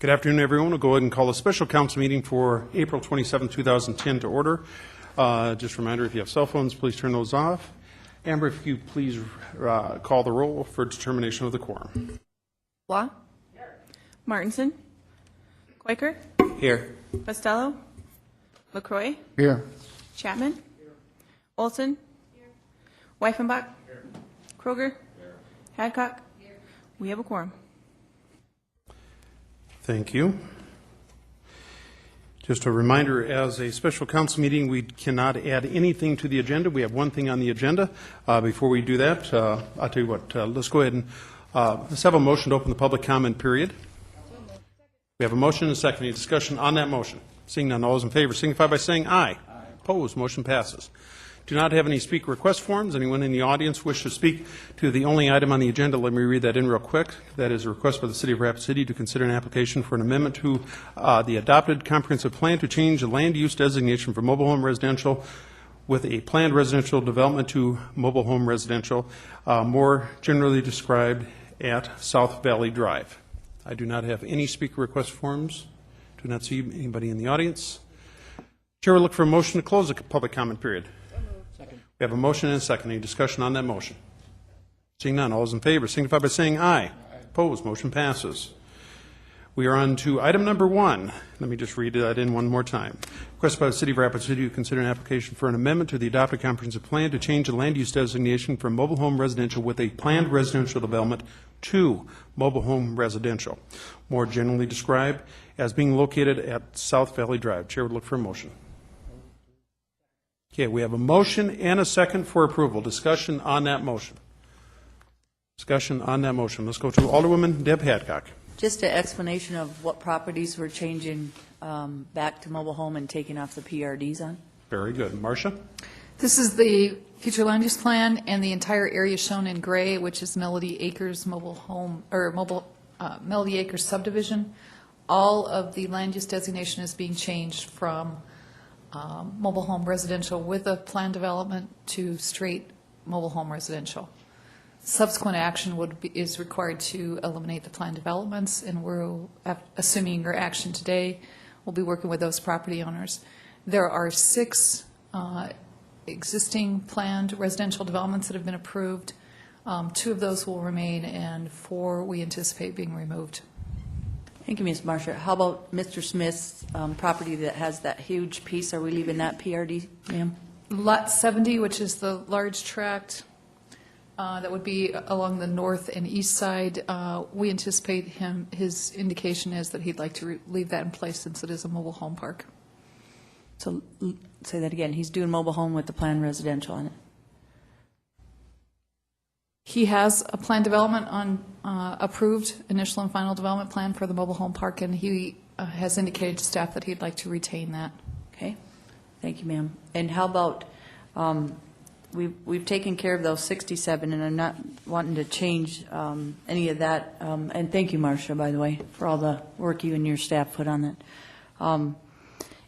Good afternoon, everyone. We'll go ahead and call a special council meeting for April 27, 2010 to order. Just a reminder, if you have cell phones, please turn those off. Amber, if you please call the roll for determination of the quorum. Waugh. Martinson. Quaker. Here. Costello. LaCroix. Here. Chapman. Olson. Weifenbach. Kroger. Hadcock. We have a quorum. Thank you. Just a reminder, as a special council meeting, we cannot add anything to the agenda. We have one thing on the agenda. Before we do that, I'll tell you what, let's go ahead and let's have a motion to open the public comment period. We have a motion and a second. Any discussion on that motion? Seeing none, all those in favor signify by saying aye. Opposed, motion passes. Do not have any speaker request forms. Anyone in the audience wish to speak to the only item on the agenda? Let me read that in real quick. That is a request by the City of Rapid City to consider an application for an amendment to the adopted comprehensive plan to change the land use designation for mobile home residential with a planned residential development to mobile home residential, more generally described at South Valley Drive. I do not have any speaker request forms. Do not see anybody in the audience. Chair will look for a motion to close the public comment period. We have a motion and a second. Any discussion on that motion? Seeing none, all those in favor signify by saying aye. Opposed, motion passes. We are on to item number 1. Let me just read that in one more time. Request by the City of Rapid City to consider an application for an amendment to the adopted comprehensive plan to change the land use designation from mobile home residential with a planned residential development to mobile home residential, more generally described as being located at South Valley Drive. Chair would look for a motion. Okay, we have a motion and a second for approval. Discussion on that motion. Discussion on that motion. Let's go to Alderwoman Deb Hadcock. Just an explanation of what properties we're changing back to mobile home and taking off the PRDs on. Very good. Marcia? This is the future land use plan, and the entire area shown in gray, which is Melody Acres mobile home, or Melody Acres subdivision. All of the land use designation is being changed from mobile home residential with a planned development to straight mobile home residential. Subsequent action is required to eliminate the planned developments, and we're assuming your action today. We'll be working with those property owners. There are 6 existing planned residential developments that have been approved. 2 of those will remain, and 4 we anticipate being removed. Thank you, Ms. Marcia. How about Mr. Smith's property that has that huge piece? Are we leaving that PRD, ma'am? Lot 70, which is the large tract that would be along the north and east side, we anticipate his indication is that he'd like to leave that in place since it is a mobile home park. So say that again. He's doing mobile home with the planned residential on it. He has a planned development on approved initial and final development plan for the mobile home park, and he has indicated to staff that he'd like to retain that. Okay. Thank you, ma'am. And how about we've taken care of those 67, and I'm not wanting to change any of that. And thank you, Marcia, by the way, for all the work you and your staff put on that.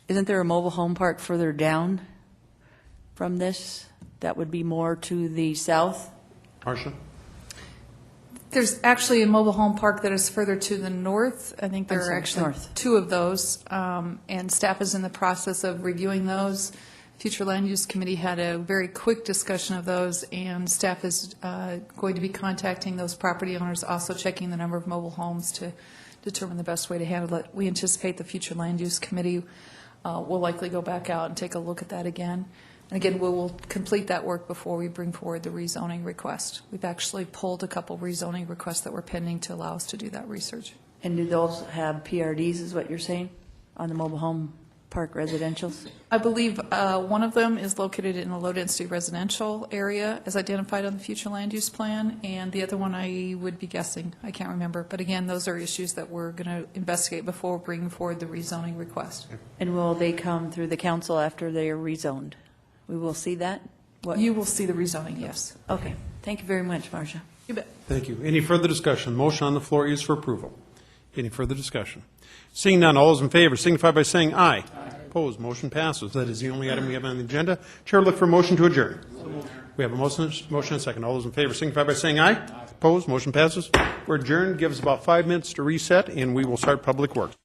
Isn't there a mobile home park further down from this that would be more to the south? Marcia? There's actually a mobile home park that is further to the north. I think there are actually north. 2 of those, and staff is in the process of reviewing those. Future Land Use Committee had a very quick discussion of those, and staff is going to be contacting those property owners, also checking the number of mobile homes to determine the best way to handle it. We anticipate the Future Land Use Committee will likely go back out and take a look at that again. And again, we will complete that work before we bring forward the rezoning request. We've actually pulled a couple rezoning requests that were pending to allow us to do that research. And do those have PRDs, is what you're saying, on the mobile home park residentials? I believe one of them is located in a low-density residential area as identified on the future land use plan, and the other one I would be guessing. I can't remember. But again, those are issues that we're going to investigate before bringing forward the rezoning request. And will they come through the council after they are rezoned? We will see that? What? You will see the rezoning, yes. Okay. Thank you very much, Marcia. You bet. Thank you. Any further discussion? Motion on the floor is for approval. Any further discussion? Seeing none, all those in favor signify by saying aye. Opposed, motion passes. That is the only item we have on the agenda. Chair will look for a motion to adjourn. We have a motion and a second. All those in favor signify by saying aye. Opposed, motion passes. We're adjourned. Give us about 5 minutes to reset, and we will start Public Works.